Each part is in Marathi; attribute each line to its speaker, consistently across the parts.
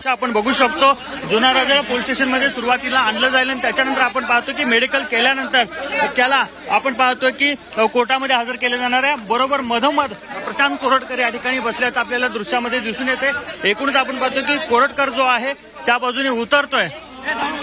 Speaker 1: आपण बघू शकतो जुना राजाळा पोलीस स्टेशन मध्ये सुरुवातीला आणलं जाईल आणि त्याच्यानंतर आपण पाहतो की मेडिकल केल्यानंतर त्याला आपण पाहतो की कोर्टामध्ये हजर केले जाणार आहे। बरोबर मधोमध प्रशांत कोरटकर या ठिकाणी बसल्याचं आपल्याला दृश्यामध्ये दिसून येते। एकूणच आपण पाहतो की कोरटकर जो आहे त्या बाजूने उतरतोय।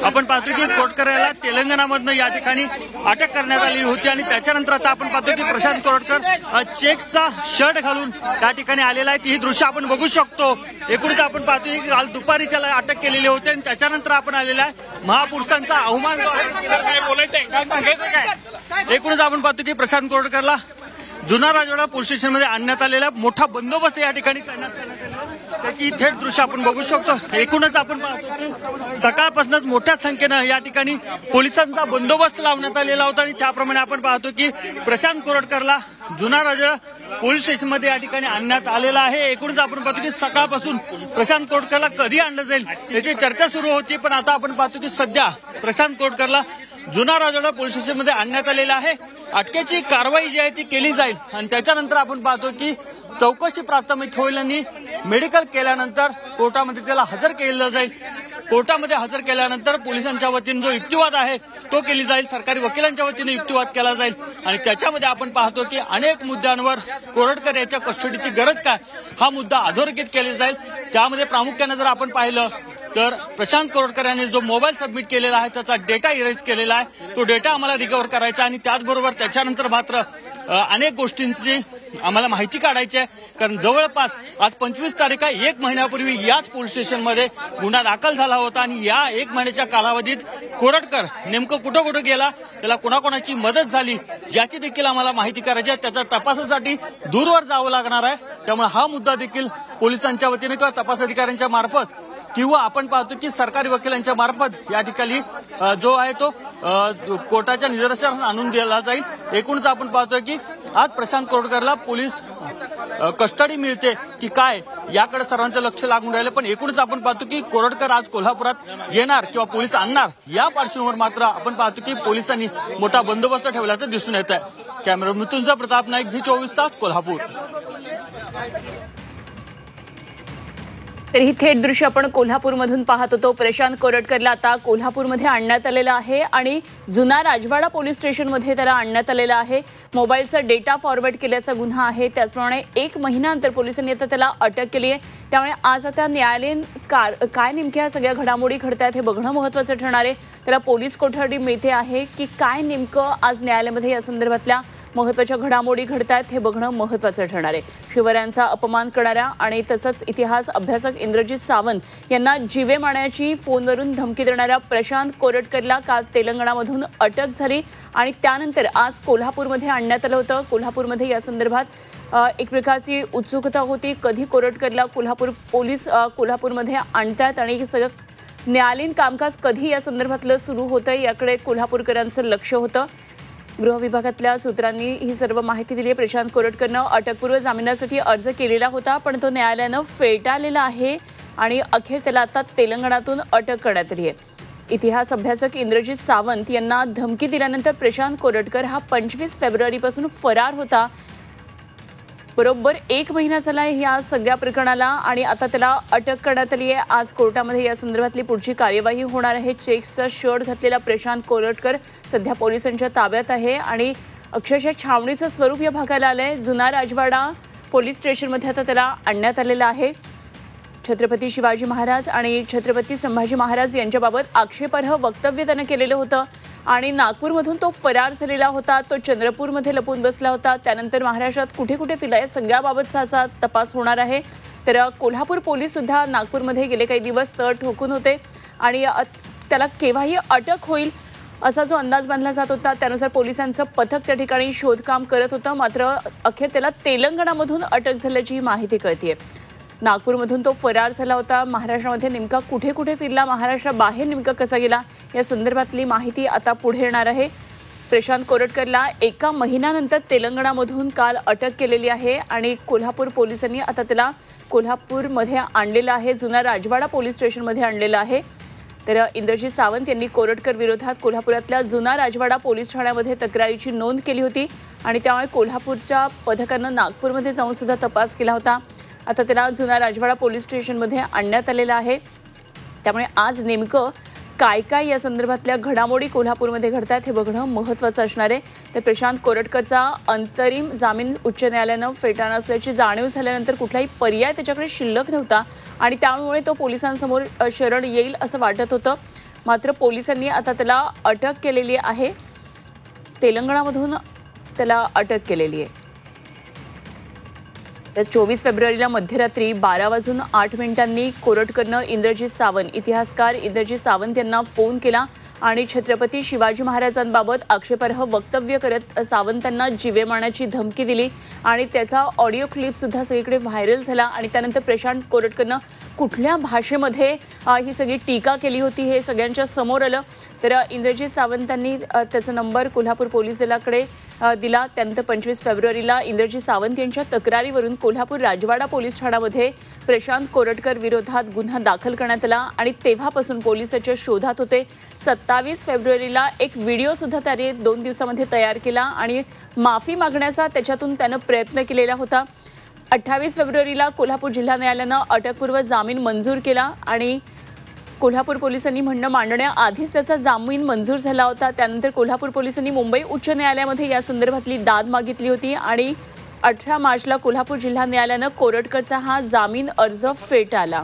Speaker 1: आपण पाहतो की कोरटकर याला तेलंगणामधनं या ठिकाणी अटक करण्यात आली होती आणि त्याच्यानंतर आता आपण पाहतो की प्रशांत कोरटकर चेक्सचा शर्ट घालून त्या ठिकाणी आलेला आहे। ही दृश्य आपण बघू शकतो। एकूणच आपण पाहतो की काल दुपारी त्याला अटक केलेली होती आणि त्याच्यानंतर आपण आलेला आहे महापुरुषांचा अवमान। एकूणच आपण पाहतो की प्रशांत कोरटकरला जुना राजवाडा पोलीस स्टेशन मध्ये आणण्यात आलेला मोठा बंदोबस्त या ठिकाणी करण्यात आलेला त्याची थेट दृश्य आपण बघू शकतो। एकूणच आपण पाहतो सकाळपासूनच मोठ्या संख्येनं या ठिकाणी पोलिसांचा बंदोबस्त लावण्यात आलेला होता आणि त्याप्रमाणे आपण पाहतो की प्रशांत कोरटकरला जुना राजवाडा पोलीस स्टेशन मध्ये या ठिकाणी आणण्यात आलेला आहे। एकूणच आपण पाहतो की सकाळपासून प्रशांत कोरटकरला कधी आणलं जाईल याची चर्चा सुरू होती, पण आता आपण पाहतो की सध्या प्रशांत कोरटकरला जुना राजवाडा पोलीस स्टेशन मध्ये आणण्यात आलेला आहे। अटकेची कारवाई जी आहे ती केली जाईल आणि त्याच्यानंतर आपण पाहतो की चौकशी प्राथमिक होईल आणि मेडिकल केल्यानंतर कोर्टामध्ये त्याला हजर केलं जाईल। कोर्टामध्ये हजर केल्यानंतर पोलिसांच्या वतीने जो युक्तिवाद आहे तो केली जाईल, सरकारी वकिलांच्या वतीने युक्तिवाद केला जाईल आणि त्याच्यामध्ये आपण पाहतो की अनेक मुद्द्यांवर कोरटकर याच्या कस्टडीची गरज काय हा मुद्दा अधोरेखित केला जाईल। त्यामध्ये प्रामुख्याने जर आपण पाहिलं तर प्रशांत कोरटकर यांनी जो मोबाईल सबमिट केलेला आहे त्याचा डेटा इरेज केलेला आहे, तो डेटा आम्हाला रिकव्हर करायचा आणि त्याचबरोबर त्याच्यानंतर मात्र अनेक गोष्टींची आम्हाला माहिती काढायची आहे। कारण जवळपास आज 25 तारीख आहे, 1 महिन्यापूर्वी याच पोलीस स्टेशनमध्ये गुन्हा दाखल झाला होता आणि या 1 महिन्याच्या कालावधीत कोरटकर नेमकं कुठं कुठं गेला, त्याला कोणाकोणाची मदत झाली याची देखील आम्हाला माहिती करायची आहे। त्याच्या तपासासाठी दूरवर जावं लागणार आहे। त्यामुळे हा मुद्दा देखील पोलिसांच्या वतीने किंवा तपास अधिकाऱ्यांच्या मार्फत किंवा आपण पाहतो की सरकारी वकिलांच्या मार्फत या ठिकाणी जो आहे तो कोर्टाच्या निदर्शनास आणून दिला जाईल। एकूणच आपण पाहतोय की आज प्रशांत कोरटकरला पोलीस कस्टडी मिळते की काय याकडे सर्वांचं लक्ष लागून राहिलं, पण एकूणच आपण पाहतो की कोरटकर आज कोल्हापुरात येणार किंवा पोलीस आणणार या पार्श्वभूमीवर मात्र आपण पाहतो की पोलिसांनी मोठा बंदोबस्त ठेवल्याचं दिसून येत आहे। कॅमेरा मृत्युंजय प्रताप नाईक, झी 24 तास, कोल्हापूर।
Speaker 2: तर ही थेट दृश्य आपण कोल्हापूरमधून पाहत होतो। प्रशांत कोरटकरला आता कोल्हापूरमध्ये आणण्यात आलेला आहे आणि जुना राजवाडा पोलीस स्टेशनमध्ये त्याला आणण्यात आलेला आहे। मोबाईलचा डेटा फॉरवर्ड केल्याचा गुन्हा आहे, त्याचप्रमाणे 1 महिन्यानंतर पोलिसांनी आता त्याला अटक केली आहे। त्यामुळे आज आता न्यायालयीन काय नेमक्या सगळ्या घडामोडी घडतात हे बघणं महत्त्वाचं ठरणार आहे। त्याला पोलीस कोठडी मिळते आहे की काय नेमकं आज न्यायालयामध्ये या संदर्भातल्या महत्त्वाच्या घडामोडी घडतात हे बघणं महत्त्वाचं ठरणार आहे। शिवरायांचा अपमान करणाऱ्या आणि तसंच इतिहास अभ्यासक इंद्रजित सावंत यांना जीवे मारण्याची फोनवरून धमकी देणाऱ्या प्रशांत कोरटकरला काल तेलंगणामधून अटक झाली आणि त्यानंतर आज कोल्हापूरमध्ये आणण्यात आलं होतं। कोल्हापूरमध्ये या संदर्भात एक प्रकारची उत्सुकता होती, कधी कोरटकरला कोल्हापूर पोलीस कोल्हापूरमध्ये आणतात आणि सगळं न्यायालयीन कामकाज कधी या संदर्भातलं सुरू होतं याकडे कोल्हापूरकरांचं लक्ष होतं। गृह विभागातल्या सूत्रांनी ही सर्व माहिती दिली आहे। प्रशांत कोरटकरनं अटकपूर्व जामिनासाठी अर्ज केलेला होता, पण तो न्यायालयानं फेटाळलेला आहे आणि अखेर त्याला आता तेलंगणातून अटक करण्यात आली आहे। इतिहास अभ्यासक इंद्रजित सावंत यांना धमकी दिल्यानंतर प्रशांत कोरटकर हा 25 फेब्रुवारीपासून फरार होता। बरोबर 1 महिना झाला आहे या सगळ्या प्रकरणाला आणि आता त्याला अटक करण्यात आली आहे। आज कोर्टामध्ये या संदर्भातली पुढची कार्यवाही होणार आहे। चेक्सचा शर्ट घातलेला प्रशांत कोरटकर सध्या पोलिसांच्या ताब्यात आहे आणि अक्षरशः छावणीचं स्वरूप या भागाला आलंय। जुना राजवाडा पोलीस स्टेशनमध्ये आता त्याला आणण्यात आलेलं आहे। छत्रपती शिवाजी महाराज आणि छत्रपती संभाजी महाराज यांच्याबाबत आक्षेपार्ह वक्तव्य त्यानं केलेलं होतं आणि नागपूरमधून तो फरार झालेला होता। तो चंद्रपूरमध्ये लपून बसला होता। त्यानंतर महाराष्ट्रात कुठे कुठे फिरला या सगळ्याबाबतचा असा तपास होणार आहे। तर कोल्हापूर पोलीस सुद्धा नागपूरमध्ये गेले काही दिवस तळ ठोकून होते आणि त्याला केव्हाही अटक होईल असा जो अंदाज बांधला जात होता त्यानुसार पोलिसांचं पथक त्या ठिकाणी शोधकाम करत होतं। मात्र अखेर त्याला तेलंगणामधून अटक झाल्याची माहिती कळतेय। नागपूरमधून तो फरार झाला होता। महाराष्ट्रामध्ये नेमका कुठे कुठे फिरला, महाराष्ट्राबाहेर नेमका कसा गेला या संदर्भातली माहिती आता पुढे येणार आहे। प्रशांत कोरटकरला 1 महिन्यानंतर तेलंगणामधून काल अटक केलेली आहे आणि कोल्हापूर पोलिसांनी आता त्याला कोल्हापूरमध्ये आणलेलं आहे, जुना राजवाडा पोलीस स्टेशनमध्ये आणलेलं आहे। तर इंद्रजित सावंत यांनी कोरटकर विरोधात कोल्हापुरातल्या जुना राजवाडा पोलीस ठाण्यामध्ये तक्रारीची नोंद केली होती आणि त्यामुळे कोल्हापूरच्या पथकानं नागपूरमध्ये जाऊन सुद्धा तपास केला होता। आता त्याला जुना राजवाडा पोलीस स्टेशनमध्ये आणण्यात आलेला आहे। त्यामुळे आज नेमकं काय काय या संदर्भातल्या घडामोडी कोल्हापूरमध्ये घडतात हे बघणं महत्त्वाचं असणार आहे. तर प्रशांत कोरटकरचा अंतरिम जामीन उच्च न्यायालयानं फेटाळला असल्याची जाणीव झाल्यानंतर कुठलाही पर्याय त्याच्याकडे शिल्लक नव्हता आणि त्यामुळे तो पोलिसांसमोर शरण येईल असं वाटत होतं. मात्र पोलिसांनी आता त्याला अटक केलेली आहे. तेलंगणामधून त्याला अटक केलेली आहे. तर 24 फेब्रुवारीला मध्यरात्री 12:08 कोरटकरनं इंद्रजित सावंत, इतिहासकार इंद्रजित सावंत यांना फोन केला आणि छत्रपती शिवाजी महाराजांबाबत आक्षेपार्ह वक्तव्य करत सावंतांना जीवे मारण्याची धमकी दिली आणि त्याचा ऑडिओ क्लिप सुद्धा सगळीकडे व्हायरल झाला. आणि त्यानंतर प्रशांत कोरटकरनं कुठल्या भाषेमध्ये ही सगळी टीका केली होती हे सगळ्यांच्या समोर आलं. तर इंद्रजित सावंतांनी त्याचा नंबर कोल्हापूर पोलीस दलाकडे दिला. त्यानंतर 25 फेब्रुवारीला इंद्रजित सावंत यांच्या तक्रारीवरून कोल्हापूर राजवाडा पोलीस ठाण्यामध्ये प्रशांत कोरटकर विरोधात गुन्हा दाखल करण्यात आला आणि तेव्हापासून पोलीस त्याच्या शोधात होते. 27 फेब्रुवारीला एक व्हिडिओ सुद्धा त्याने 2 दिवसामध्ये तयार केला आणि माफी मागण्याचा त्याच्यातून त्यानं प्रयत्न केलेला होता. 28 फेब्रुवारीला कोल्हापूर जिल्हा न्यायालयानं अटकपूर्व जामीन मंजूर केला आणि कोल्हापूर पोलिसांनी म्हणणं मांडण्याआधीच त्याचा जामीन मंजूर झाला होता. त्यानंतर कोल्हापूर पोलिसांनी मुंबई उच्च न्यायालयामध्ये या संदर्भातली दाद मागितली होती आणि 18 मार्चला कोल्हापूर जिल्हा न्यायालयानं कोरटकरचा हा जामीन अर्ज फेटाळला.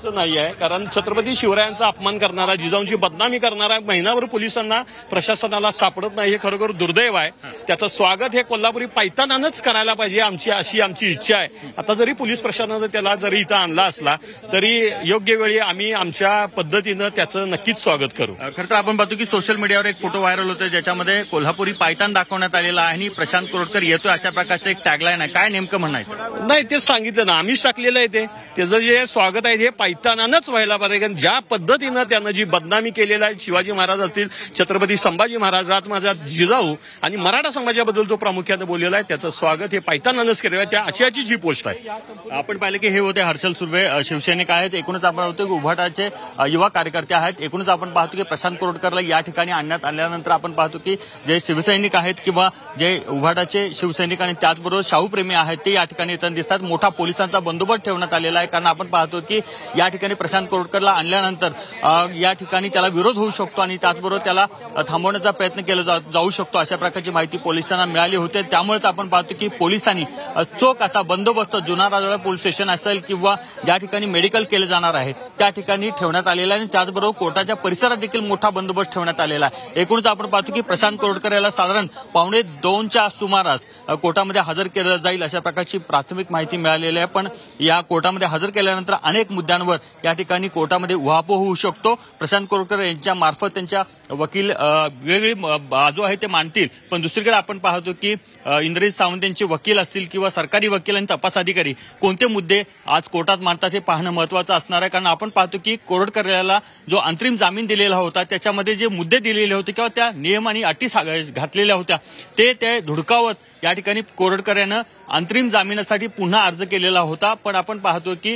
Speaker 3: नाही आहे, कारण छत्रपती शिवरायांचा अपमान करणारा, जिजाऊंची बदनामी करणारा महिनाभर पोलिसांना प्रशासनाला सापडत नाही, हे खरोखर दुर्दैव आहे. त्याचं स्वागत हे कोल्हापुरी पायतानानंच करायला पाहिजे, अशी आमची इच्छा आहे. आता जरी पोलीस प्रशासनानं त्याला जरी इथं आणला असला तरी योग्य वेळी आम्ही आमच्या पद्धतीनं त्याचं नक्कीच स्वागत करू.
Speaker 1: खरं तर आपण पाहतो की सोशल मीडियावर एक फोटो व्हायरल होतोय ज्याच्यामध्ये कोल्हापुरी पायतान दाखवण्यात आलेला आहे आणि प्रशांत कोरटकर येतोय अशा प्रकारचं एक टॅगलाईन आहे. काय नेमकं म्हणायचं?
Speaker 3: नाही, तेच सांगितलं ना, आम्हीच टाकलेलं आहे. त्याचं जे स्वागत आहे हे पायतानानंच व्हायला पाहिजे, कारण ज्या पद्धतीनं त्यानं जी बदनामी केलेला आहे, शिवाजी महाराज असतील, छत्रपती संभाजी महाराज, राजमाता जिजाऊ आणि मराठा समाजाबद्दल तो प्रामुख्याने बोललेला आहे, त्याचं स्वागत हे पायतानानंच केलेलं आहे. त्या आशयाची जी पोस्ट आहे.
Speaker 1: आपण पाहिलं की हे होते हर्षल सुर्वे, शिवसैनिक आहेत. एकूणच आपण पाहतो की उभाटाचे युवा कार्यकर्ते आहेत. एकूणच आपण पाहतो की प्रशांत कोरटकरला या ठिकाणी आणण्यात आल्यानंतर आपण पाहतो की जे शिवसैनिक आहेत किंवा जे उभाटाचे शिवसैनिक आणि त्याचबरोबर शाहूप्रेमी आहेत ते या ठिकाणी येताना दिसतात. मोठा पोलिसांचा बंदोबस्त ठेवण्यात आलेला आहे, कारण आपण पाहतो की या ठिकाणी प्रशांत कोरटकरला आणल्यानंतर या ठिकाणी त्याला विरोध होऊ शकतो आणि त्याचबरोबर त्याला थांबवण्याचा प्रयत्न केला जाऊ शकतो अशा प्रकारची माहिती पोलिसांना मिळाली होती. त्यामुळेच आपण पाहतो की पोलिसांनी चोख असा बंदोबस्त जुना राजवाडा पोलीस स्टेशन असेल किंवा ज्या ठिकाणी मेडिकल केले जाणार आहे त्या ठिकाणी ठेवण्यात आलेला आहे आणि त्याचबरोबर कोर्टाच्या परिसरात देखील मोठा बंदोबस्त ठेवण्यात आलेला आहे. एकूणच आपण पाहतो की प्रशांत कोरटकर याला साधारण 1:15च्या सुमारास कोर्टामध्ये हजर केलं जाईल अशा प्रकारची प्राथमिक माहिती मिळालेली आहे. पण या कोर्टामध्ये हजर केल्यानंतर अनेक मुद्द्यांवर या ठिकाणी कोर्टामध्ये उहापोह होऊ शकतो. प्रशांत कोरटकर यांच्या मार्फत त्यांच्या वकील वेगवेगळी बाजू आहे ते मांडतील, पण दुसरीकडे आपण पाहतो की इंद्रजित सावंत यांचे वकील असतील किंवा सरकारी वकील आणि तपास अधिकारी कोणते मुद्दे आज कोर्टात मांडतात हे पाहणं महत्वाचं असणार आहे. कारण आपण पाहतो की कोरटकर याला जो अंतरिम जामीन दिलेला होता त्याच्यामध्ये जे मुद्दे दिलेले होते किंवा त्या नियम आणि अटी घातलेल्या होत्या ते धुडकावत या ठिकाणी कोरटकर यानं अंतरिम जामिनासाठी पुन्हा अर्ज केलेला होता. पण आपण पाहतो की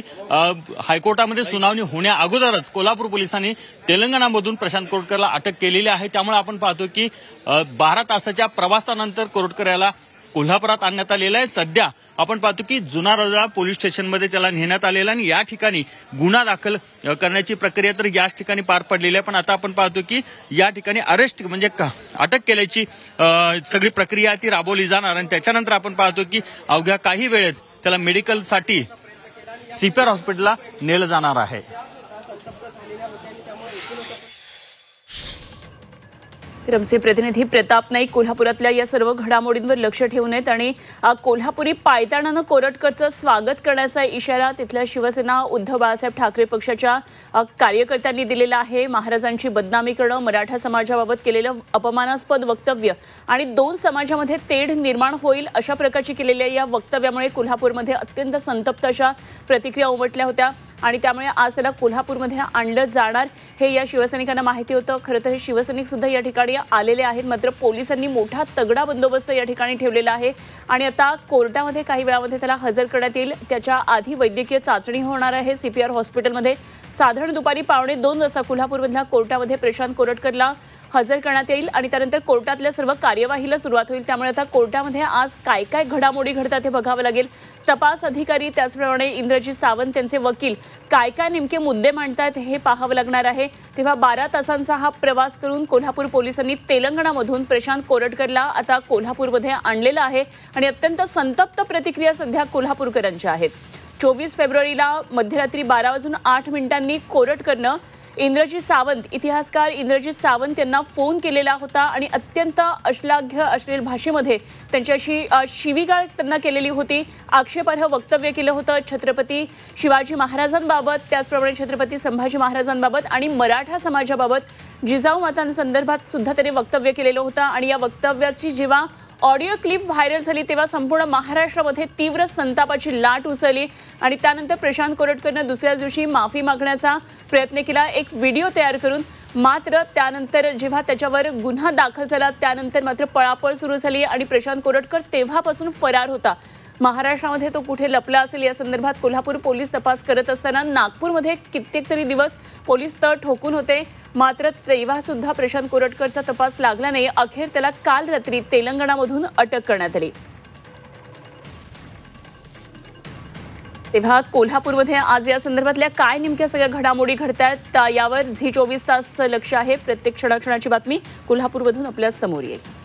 Speaker 1: हायकोर्टामध्ये सुनावणी होण्या अगोदरच कोल्हापूर पोलिसांनी तेलंगणामधून प्रशांत कोरटकरला अटक केलेली आहे. त्यामुळे आपण पाहतो की 12 तासाच्या प्रवासानंतर कोरटकर याला कोल्हापुरात आणण्यात आलेला आहे. सध्या आपण पाहतो की जुना राजवाडा पोलीस स्टेशनमध्ये त्याला नेण्यात आलेला आणि या ठिकाणी गुन्हा दाखल करण्याची प्रक्रिया तर याच ठिकाणी पार पडलेली आहे. पण आता आपण पाहतो की या ठिकाणी अरेस्ट म्हणजे अटक केल्याची सगळी प्रक्रिया ती राबवली जाणार आणि त्याच्यानंतर आपण पाहतो की अवघ्या काही वेळेत त्याला मेडिकलसाठी सीपीआर हॉस्पिटलला नेलं जाणार आहे.
Speaker 2: आमचे प्रतिनिधी प्रताप नाईक कोल्हापुरातल्या या सर्व घडामोडींवर लक्ष ठेवून आहेत आणि कोल्हापुरी पायतानानं कोरटकरचं स्वागत करण्याचा इशारा तिथल्या शिवसेना उद्धव बाळासाहेब ठाकरे पक्षाच्या कार्यकर्त्यांनी दिलेला आहे. महाराजांची बदनामी करणं, मराठा समाजाबाबत केलेलं अपमानास्पद वक्तव्य आणि 2 समाजामध्ये तेढ निर्माण होईल अशा प्रकारची केलेल्या या वक्तव्यामुळे कोल्हापूरमध्ये अत्यंत संतप्त अशा प्रतिक्रिया उमटल्या होत्या आणि त्यामुळे आज त्याला कोल्हापूरमध्ये आणलं जाणार हे या शिवसैनिकांना माहिती होतं. खरं तर हे शिवसैनिक सुद्धा या ठिकाणी आलेले आहेत, मात्र पोलिसांनी मोठा तगडा बंदोबस्त या ठिकाणी ठेवलेला आहे आणि आता कोर्टामध्ये काही वेळामध्ये त्याला हजर करण्यात येईल. त्याच्या आधी वैद्यकीय चाचणी होणार आहे सीपीआर हॉस्पिटलमध्ये. साधारण दुपारी 1:15 वाजता कोल्हापूरमधल्या कोर्टामध्ये प्रशांत कोरटकरला हजर करण्यात येईल आणि त्यानंतर कोर्टातल्या सर्व कार्यवाहीला सुरुवात होईल। त्यामुळे आता कोर्टामध्ये आज काय काय घडामोडी घडतात हे बघावं लागेल। तपास अधिकारी त्याचप्रमाणे इंद्रजीत सावंत त्यांचे वकील काय काय नेमके मुद्दे मांडतात हे पाहावं लागणार आहे। तेव्हा 12 तासांचा हा प्रवास करून कोल्हापूर पोलिसांनी तेलंगणामधून प्रशांत कोरटकरला आता कोल्हापूरमध्ये आणलेलं आहे आणि अत्यंत संतप्त प्रतिक्रिया सध्या कोल्हापूरकरांच्या आहेत। 24 फेब्रुवारीला मध्यरात्री 12:08 कोरटकरनं इंद्रजीत सावंत इतिहासकार इंद्रजीत सावंत यांना फोन केलेला होता आणि अत्यंत अश्लाघ्य अश्लील भाषेमध्ये त्यांच्याशी शिवीगाळ त्यांना केलेली होती। आक्षेपार्ह वक्तव्य केलं होतं छत्रपती शिवाजी महाराजांबाबत, त्याचप्रमाणे छत्रपती संभाजी महाराजांबाबत आणि मराठा समाजाबाबत जिजाऊ मातांसंदर्भात सुद्धा त्यांनी वक्तव्य केलेलं होतं आणि या वक्तव्याची जेव्हा ऑडिओ क्लिप व्हायरल झाली तेव्हा संपूर्ण महाराष्ट्रामध्ये तीव्र संतापाची लाट उसळली आणि त्यानंतर प्रशांत कोरटकरनं दुसऱ्याच दिवशी माफी मागण्याचा प्रयत्न केला एक व्हिडिओ तयार करून। मात्र त्यानंतर जेव्हा त्याच्यावर गुन्हा दाखल झाला त्यानंतर मात्र पळापळ सुरू झाली आणि प्रशांत कोरटकर तेव्हापासून फरार होता। महाराष्ट्रामध्ये तो कुठे लपला असेल या संदर्भात कोल्हापूर पोलीस तपास करत असताना नागपूरमध्ये कित्येक तरी दिवस पोलीस तळ ठोकून होते। मात्र तेव्हा सुद्धा प्रशांत कोरटकरचा तपास लागला नाही। अखेर त्याला काल रात्री तेलंगणामधून अटक करण्यात आली। तेव्हा कोल्हापूरमध्ये आज या संदर्भातल्या काय नेमक्या सगळ्या घडामोडी घडतायत यावर झी 24 तास लक्ष आहे। प्रत्येक क्षणाक्षणाची बातमी कोल्हापूरमधून आपल्या समोर येईल।